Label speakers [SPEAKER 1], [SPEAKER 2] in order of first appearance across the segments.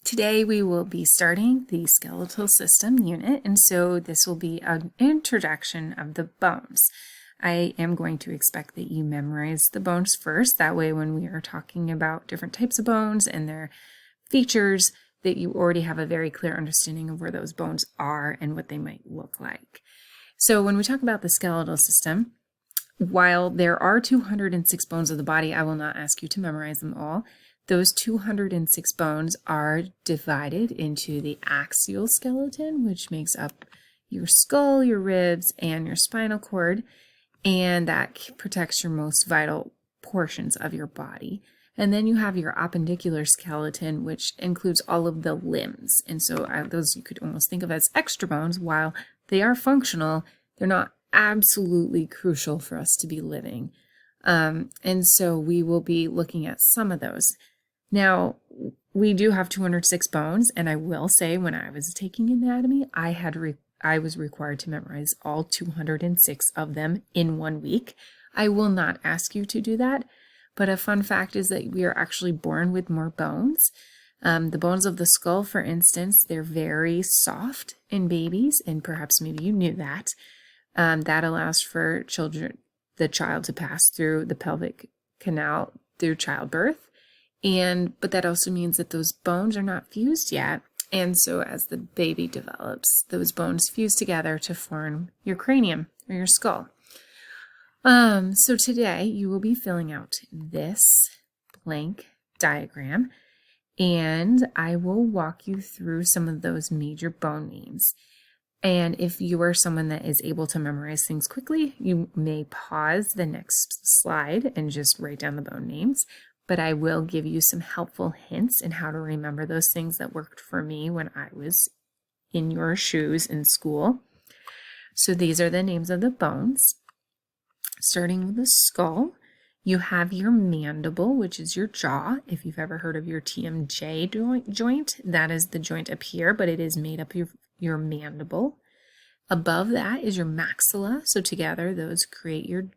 [SPEAKER 1] Today we will be starting the skeletal system unit, and so this will be an introduction of the bones. I am going to expect that you memorize the bones first. That way when we are talking about different types of bones and their features, that you already have a very clear understanding of where those bones are and what they might look like. So when we talk about the skeletal system, while there are 206 bones of the body, I will not ask you to memorize them all. Those 206 bones are divided into the axial skeleton, which makes up your skull, your ribs, and your spinal cord, and that protects your most vital portions of your body. And then you have your appendicular skeleton, which includes all of the limbs. And so those you could almost think of as extra bones. While they are functional, they're not absolutely crucial for us to be living. And so we will be looking at some of those. Now, we do have 206 bones, and I will say when I was taking anatomy, I was required to memorize all 206 of them in 1 week. I will not ask you to do that, but a fun fact is that we are actually born with more bones. The bones of the skull, for instance, they're very soft in babies, and perhaps maybe you knew that. That allows for the child to pass through the pelvic canal through childbirth. But that also means that those bones are not fused yet. And so as the baby develops, those bones fuse together to form your cranium or your skull. So today you will be filling out this blank diagram, and I will walk you through some of those major bone names. And if you are someone that is able to memorize things quickly, you may pause the next slide and just write down the bone names. But I will give you some helpful hints in how to remember those things that worked for me when I was in your shoes in school. So these are the names of the bones. Starting with the skull, you have your mandible, which is your jaw. If you've ever heard of your TMJ joint, that is the joint up here, but it is made up of your mandible. Above that is your maxilla. So together those create your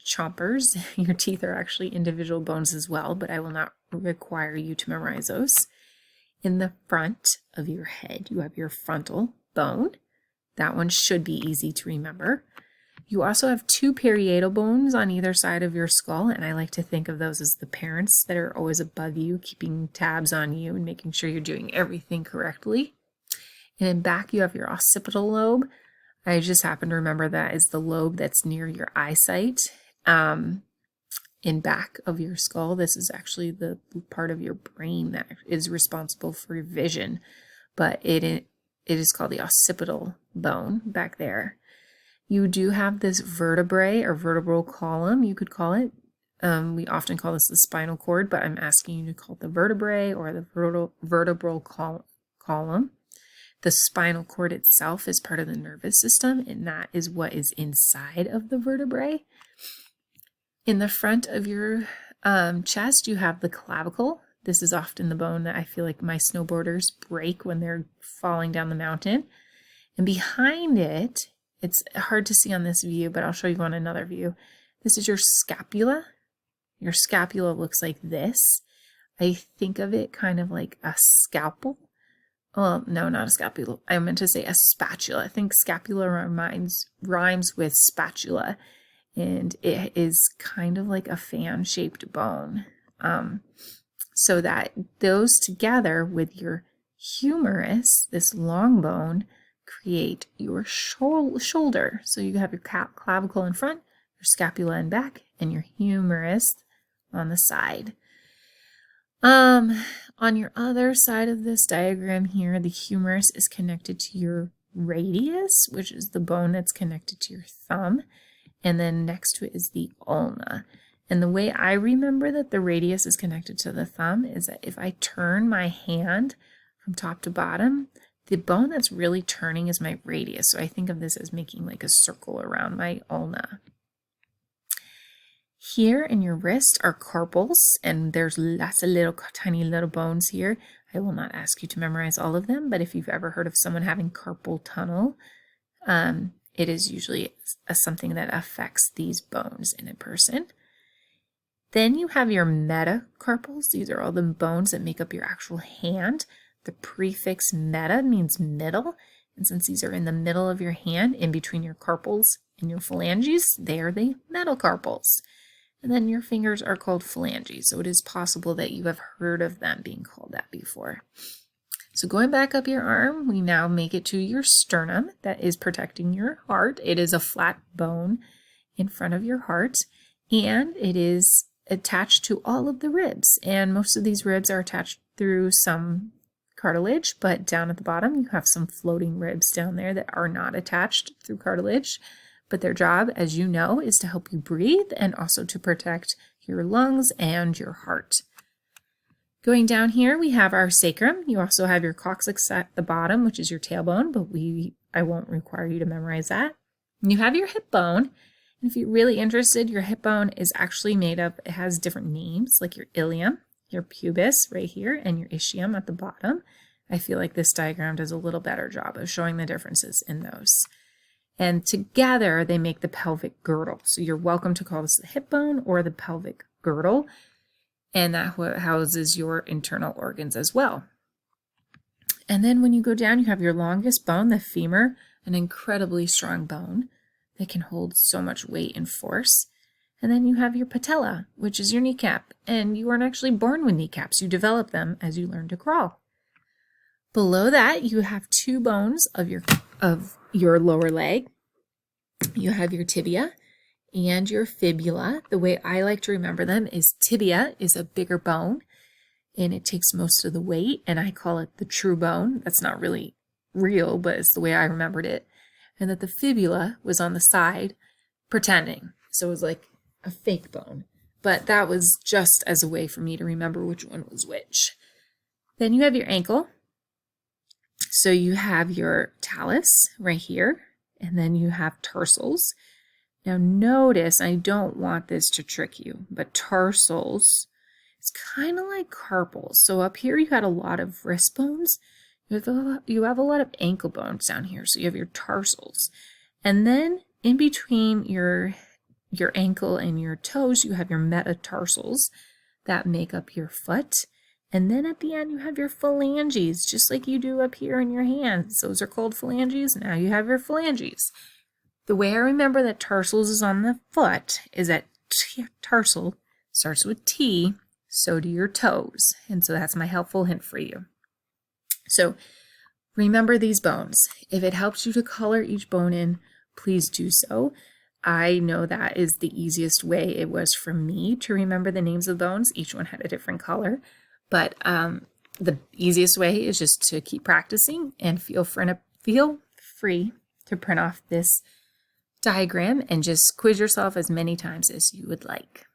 [SPEAKER 1] chompers. Your teeth are actually individual bones as well, but I will not require you to memorize those. In the front of your head, you have your frontal bone. That one should be easy to remember. You also have two parietal bones on either side of your skull, and I like to think of those as the parents that are always above you, keeping tabs on you and making sure you're doing everything correctly. And in back, you have your occipital lobe. I just happen to remember that is the lobe that's near your eyesight. In back of your skull, this is actually the part of your brain that is responsible for your vision, but it is called the occipital bone back there. You do have this vertebrae or vertebral column, you could call it. We often call this the spinal cord, but I'm asking you to call it the vertebrae or the vertebral column. The spinal cord itself is part of the nervous system, and that is what is inside of the vertebrae. In the front of your chest, you have the clavicle. This is often the bone that I feel like my snowboarders break when they're falling down the mountain. And behind it, it's hard to see on this view, but I'll show you on another view. This is your scapula. Your scapula looks like this. I think of it kind of like a scalpel. Well, no, not a scapula. I meant to say a spatula. I think scapula rhymes with spatula, and it is kind of like a fan-shaped bone. So that those together with your humerus, this long bone, create your shoulder. So you have your clavicle in front, your scapula in back, and your humerus on the side. On your other side of this diagram here, the humerus is connected to your radius, which is the bone that's connected to your thumb. And then next to it is the ulna. And the way I remember that the radius is connected to the thumb is that if I turn my hand from top to bottom, the bone that's really turning is my radius. So I think of this as making like a circle around my ulna. Here in your wrist are carpals, and there's lots of tiny little bones here. I will not ask you to memorize all of them, but if you've ever heard of someone having carpal tunnel, it is usually something that affects these bones in a person. Then you have your metacarpals. These are all the bones that make up your actual hand. The prefix meta means middle. And since these are in the middle of your hand, in between your carpals and your phalanges, they are the metacarpals. And then your fingers are called phalanges. So it is possible that you have heard of them being called that before. So going back up your arm, we now make it to your sternum that is protecting your heart. It is a flat bone in front of your heart, and it is attached to all of the ribs. And most of these ribs are attached through some cartilage, but down at the bottom you have some floating ribs down there that are not attached through cartilage. But their job, as you know, is to help you breathe and also to protect your lungs and your heart. Going down here, we have our sacrum. You also have your coccyx at the bottom, which is your tailbone, but I won't require you to memorize that. And you have your hip bone. And if you're really interested, your hip bone is actually made up, it has different names, like your ilium, your pubis right here, and your ischium at the bottom. I feel like this diagram does a little better job of showing the differences in those. And together they make the pelvic girdle. So you're welcome to call this the hip bone or the pelvic girdle. And that houses your internal organs as well. And then when you go down, you have your longest bone, the femur, an incredibly strong bone that can hold so much weight and force. And then you have your patella, which is your kneecap. And you weren't actually born with kneecaps. You develop them as you learn to crawl. Below that, you have two bones of your lower leg. You have your tibia and your fibula. The way I like to remember them is tibia is a bigger bone and it takes most of the weight, and I call it the true bone. That's not really real, but it's the way I remembered it. And that the fibula was on the side pretending. So it was like a fake bone. But that was just as a way for me to remember which one was which. Then you have your ankle. So you have your talus right here, and then you have tarsals. Now notice, I don't want this to trick you, but tarsals, it's kind of like carpals. So up here you had a lot of wrist bones. You have a lot of ankle bones down here. So you have your tarsals. And then in between your ankle and your toes, you have your metatarsals that make up your foot. And then at the end, you have your phalanges, just like you do up here in your hands. Those are called phalanges. Now you have your phalanges. The way I remember that tarsals is on the foot is that tarsal starts with T, so do your toes. And so that's my helpful hint for you. So remember these bones. If it helps you to color each bone in, please do so. I know that is the easiest way it was for me to remember the names of bones. Each one had a different color. But the easiest way is just to keep practicing and feel free to print off this diagram and just quiz yourself as many times as you would like.